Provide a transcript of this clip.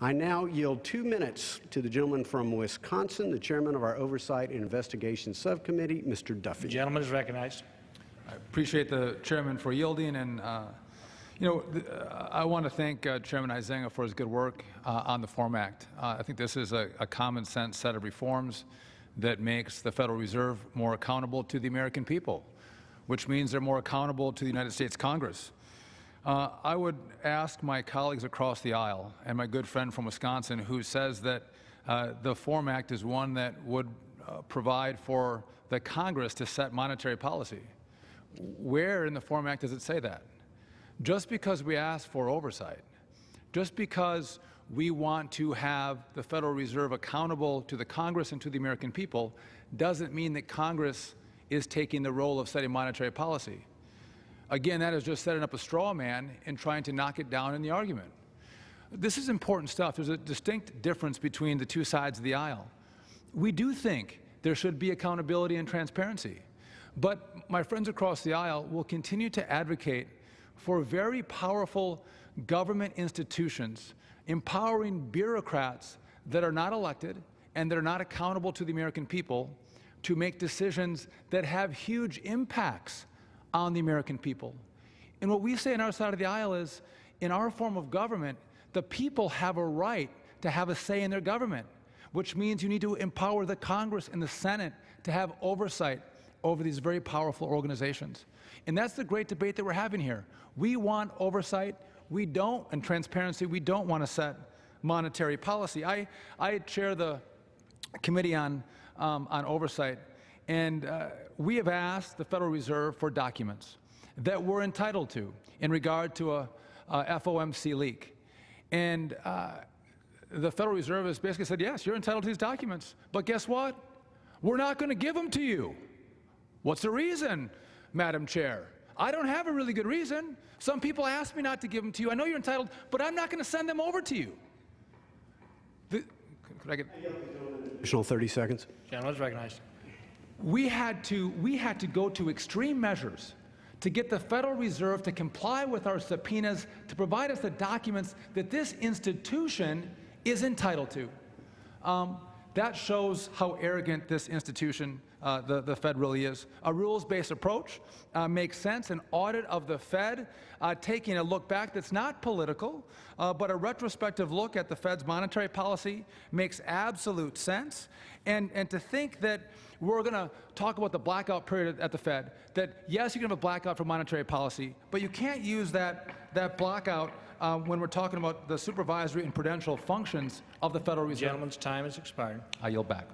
I now yield 2 minutes to the gentleman from Wisconsin, the chairman of our Oversight and Investigation Subcommittee, Mr. Duffy. The gentleman is recognized. I appreciate the chairman for yielding, and I want to thank Chairman Huizenga for his good work on the FORM Act. I think this is a common sense set of reforms that makes the Federal Reserve more accountable to the American people, which means they're more accountable to the United States Congress. I would ask my colleagues across the aisle and my good friend from Wisconsin who says that the FORM Act is one that would provide for the Congress to set monetary policy. Where in the FORM Act does it say that? Just because we ask for oversight, just because we want to have the Federal Reserve accountable to the Congress and to the American people, doesn't mean that Congress is taking the role of setting monetary policy. Again, that is just setting up a straw man and trying to knock it down in the argument. This is important stuff. There's a distinct difference between the two sides of the aisle. We do think there should be accountability and transparency, but my friends across the aisle will continue to advocate for very powerful government institutions empowering bureaucrats that are not elected and that are not accountable to the American people to make decisions that have huge impacts on the American people. And what we say on our side of the aisle is, in our form of government, the people have a right to have a say in their government, which means you need to empower the Congress and the Senate to have oversight over these very powerful organizations. And that's the great debate that we're having here. We want oversight, we don't, and transparency, we don't want to set monetary policy. I chair the Committee on Oversight, and we have asked the Federal Reserve for documents that we're entitled to in regard to a FOMC leak. And the Federal Reserve has basically said, yes, you're entitled to these documents, but guess what? We're not going to give them to you. What's the reason, Madam Chair? I don't have a really good reason. Some people ask me not to give them to you. I know you're entitled, but I'm not going to send them over to you. Could I get additional 30 seconds? Gentleman is recognized. We had to go to extreme measures to get the Federal Reserve to comply with our subpoenas to provide us the documents that this institution is entitled to. That shows how arrogant this institution, the Fed, really is. A rules-based approach makes sense. An audit of the Fed, taking a look back that's not political, but a retrospective look at the Fed's monetary policy makes absolute sense. And to think that we're going to talk about the blackout period at the Fed, that yes, you can have a blackout for monetary policy, but you can't use that blackout when we're talking about the supervisory and prudential functions of the Federal Reserve. The gentleman's time has expired. I yield back.